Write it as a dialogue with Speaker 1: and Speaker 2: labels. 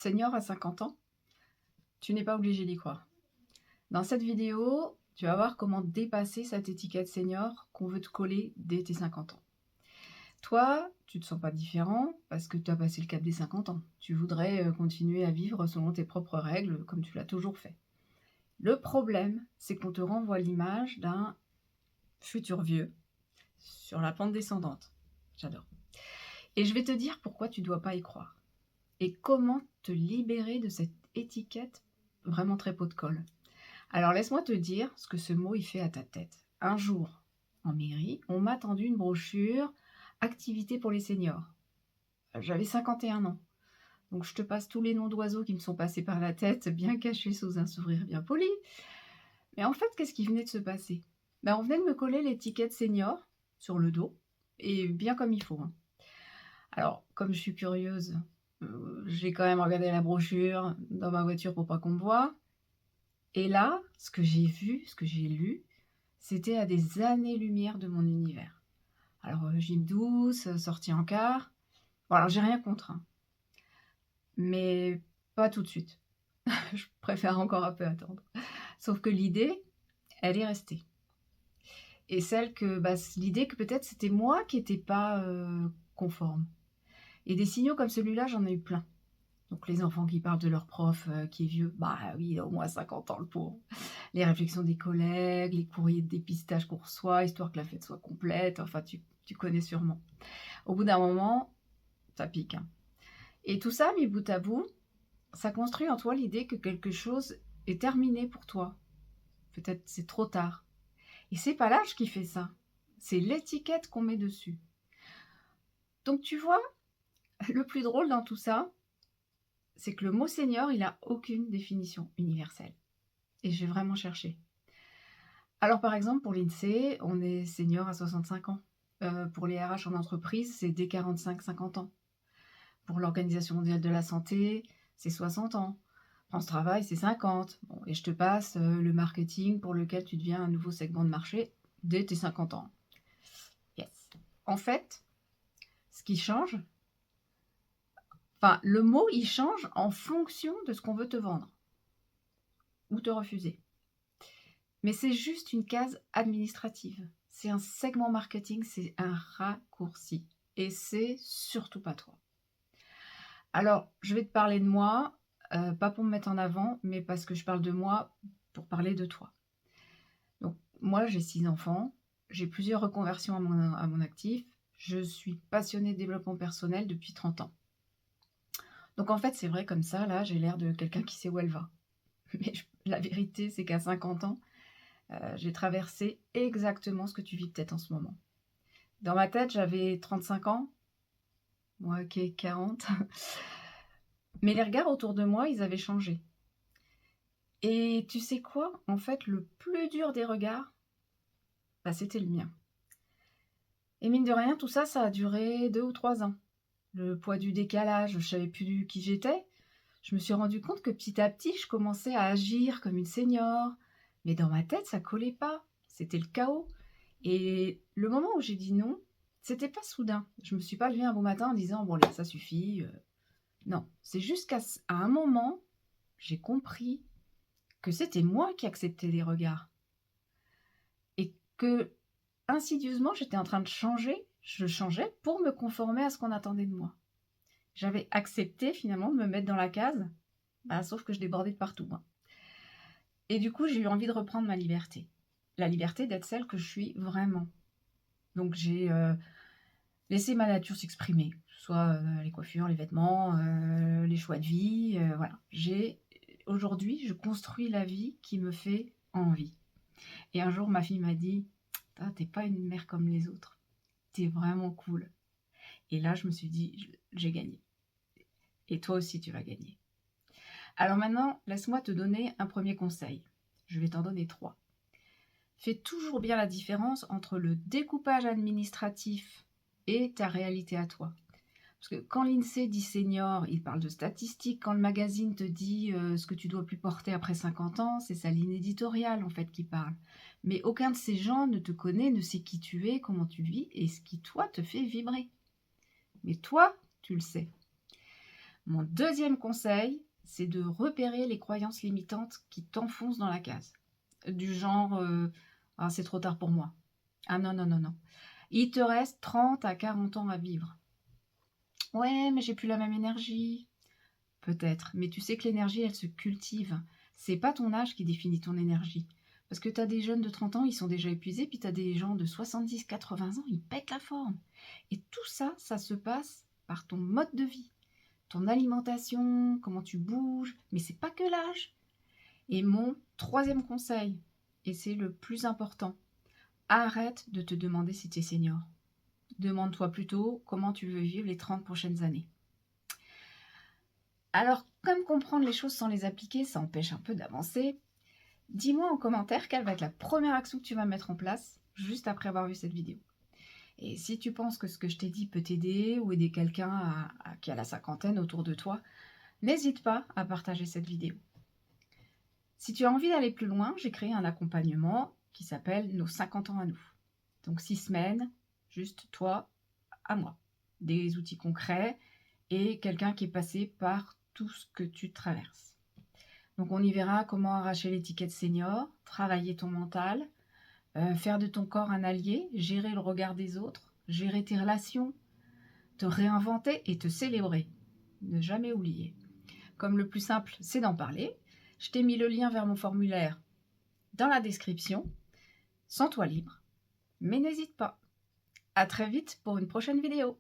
Speaker 1: Senior à 50 ans, tu n'es pas obligé d'y croire. Dans cette vidéo, tu vas voir comment dépasser cette étiquette senior qu'on veut te coller dès tes 50 ans. Toi, tu ne te sens pas différent parce que tu as passé le cap des 50 ans. Tu voudrais continuer à vivre selon tes propres règles comme tu l'as toujours fait. Le problème, c'est qu'on te renvoie l'image d'un futur vieux sur la pente descendante. J'adore. Et je vais te dire pourquoi tu ne dois pas y croire. Et comment te libérer de cette étiquette vraiment très pot de colle. Alors laisse-moi te dire ce que ce mot il fait à ta tête. Un jour, en mairie, on m'a tendu une brochure Activité pour les seniors. J'avais 51 ans. Donc je te passe tous les noms d'oiseaux qui me sont passés par la tête, bien cachés sous un sourire bien poli. Mais en fait, qu'est-ce qui venait de se passer? On venait de me coller l'étiquette senior sur le dos, et bien comme il faut. Alors, comme je suis curieuse, j'ai quand même regardé la brochure dans ma voiture pour pas qu'on me voie. Et là, ce que j'ai vu, ce que j'ai lu, c'était à des années-lumière de mon univers. Alors, gym douce, sortie en car. Bon, alors j'ai rien contre, hein, mais pas tout de suite. Je préfère encore un peu attendre. Sauf que l'idée, elle est restée. Et l'idée que peut-être c'était moi qui n'étais pas conforme. Et des signaux comme celui-là, j'en ai eu plein. Donc les enfants qui parlent de leur prof qui est vieux, bah oui, il a au moins 50 ans le pauvre. Les réflexions des collègues, les courriers de dépistage qu'on reçoit, histoire que la fête soit complète, enfin tu connais sûrement. Au bout d'un moment, ça pique, hein. Et tout ça, mis bout à bout, ça construit en toi l'idée que quelque chose est terminé pour toi. Peut-être c'est trop tard. Et c'est pas l'âge qui fait ça, c'est l'étiquette qu'on met dessus. Donc tu vois, le plus drôle dans tout ça, c'est que le mot senior, il a aucune définition universelle. Et j'ai vraiment cherché. Alors par exemple, pour l'INSEE, on est senior à 65 ans. Pour les RH en entreprise, c'est dès 45-50 ans. Pour l'Organisation mondiale de la santé, c'est 60 ans. France Travail, c'est 50. Bon, et je te passe le marketing pour lequel tu deviens un nouveau segment de marché dès tes 50 ans. Yes. En fait, ce qui change, le mot, il change en fonction de ce qu'on veut te vendre ou te refuser. Mais c'est juste une case administrative. C'est un segment marketing, c'est un raccourci. Et c'est surtout pas toi. Alors, je vais te parler de moi, pas pour me mettre en avant, mais parce que je parle de moi pour parler de toi. Donc, moi, j'ai 6 enfants, j'ai plusieurs reconversions à mon actif, je suis passionnée de développement personnel depuis 30 ans. Donc, en fait, c'est vrai, comme ça, là, j'ai l'air de quelqu'un qui sait où elle va. Mais la vérité, c'est qu'à 50 ans, j'ai traversé exactement ce que tu vis peut-être en ce moment. Dans ma tête, j'avais 35 ans, moi qui ai 40. Mais les regards autour de moi, ils avaient changé. Et tu sais quoi? En fait, le plus dur des regards, c'était le mien. Et mine de rien, tout ça, ça a duré 2 ou 3 ans. Le poids du décalage, je savais plus qui j'étais. Je me suis rendu compte que petit à petit, je commençais à agir comme une senior. Mais dans ma tête, ça collait pas. C'était le chaos. Et le moment où j'ai dit non, c'était pas soudain. Je me suis pas levée un beau matin en disant bon là ça suffit. Non, c'est juste qu'à un moment, j'ai compris que c'était moi qui acceptais les regards et que insidieusement j'étais en train de changer. Je changeais pour me conformer à ce qu'on attendait de moi. J'avais accepté finalement de me mettre dans la case, sauf que je débordais de partout, hein. Et du coup, j'ai eu envie de reprendre ma liberté. La liberté d'être celle que je suis vraiment. Donc j'ai laisser ma nature s'exprimer, que ce soit les coiffures, les vêtements, les choix de vie, voilà. Aujourd'hui, je construis la vie qui me fait envie. Et un jour, ma fille m'a dit: «Ah, t'es pas une mère comme les autres, t'es vraiment cool». Et là, je me suis dit: «J'ai gagné. Et toi aussi, tu vas gagner». Alors maintenant, laisse-moi te donner un premier conseil. Je vais t'en donner 3. Fais toujours bien la différence entre le découpage administratif et ta réalité à toi. Parce que quand l'INSEE dit senior, il parle de statistiques. Quand le magazine te dit ce que tu dois plus porter après 50 ans, c'est sa ligne éditoriale en fait qui parle. Mais aucun de ces gens ne te connaît, ne sait qui tu es, comment tu vis et ce qui toi te fait vibrer. Mais toi, tu le sais. Mon deuxième conseil, c'est de repérer les croyances limitantes qui t'enfoncent dans la case. Du genre ah, c'est trop tard pour moi. Ah non, non, non, non. Il te reste 30 à 40 ans à vivre. Ouais, mais j'ai plus la même énergie. Peut-être, mais tu sais que l'énergie, elle se cultive. C'est pas ton âge qui définit ton énergie. Parce que tu as des jeunes de 30 ans, ils sont déjà épuisés, puis tu as des gens de 70, 80 ans, ils pètent la forme. Et tout ça, ça se passe par ton mode de vie, ton alimentation, comment tu bouges, mais c'est pas que l'âge. Et mon troisième conseil, et c'est le plus important, arrête de te demander si tu es senior. Demande-toi plutôt comment tu veux vivre les 30 prochaines années. Alors, comme comprendre les choses sans les appliquer, ça empêche un peu d'avancer, dis-moi en commentaire quelle va être la première action que tu vas mettre en place juste après avoir vu cette vidéo. Et si tu penses que ce que je t'ai dit peut t'aider ou aider quelqu'un qui a la cinquantaine autour de toi, n'hésite pas à partager cette vidéo. Si tu as envie d'aller plus loin, j'ai créé un accompagnement qui s'appelle Nos 50 ans à nous. Donc 6 semaines, juste toi à moi. Des outils concrets et quelqu'un qui est passé par tout ce que tu traverses. Donc on y verra comment arracher l'étiquette senior, travailler ton mental, faire de ton corps un allié, gérer le regard des autres, gérer tes relations, te réinventer et te célébrer. Ne jamais oublier. Comme le plus simple, c'est d'en parler. Je t'ai mis le lien vers mon formulaire dans la description. Sens-toi libre, mais n'hésite pas. À très vite pour une prochaine vidéo.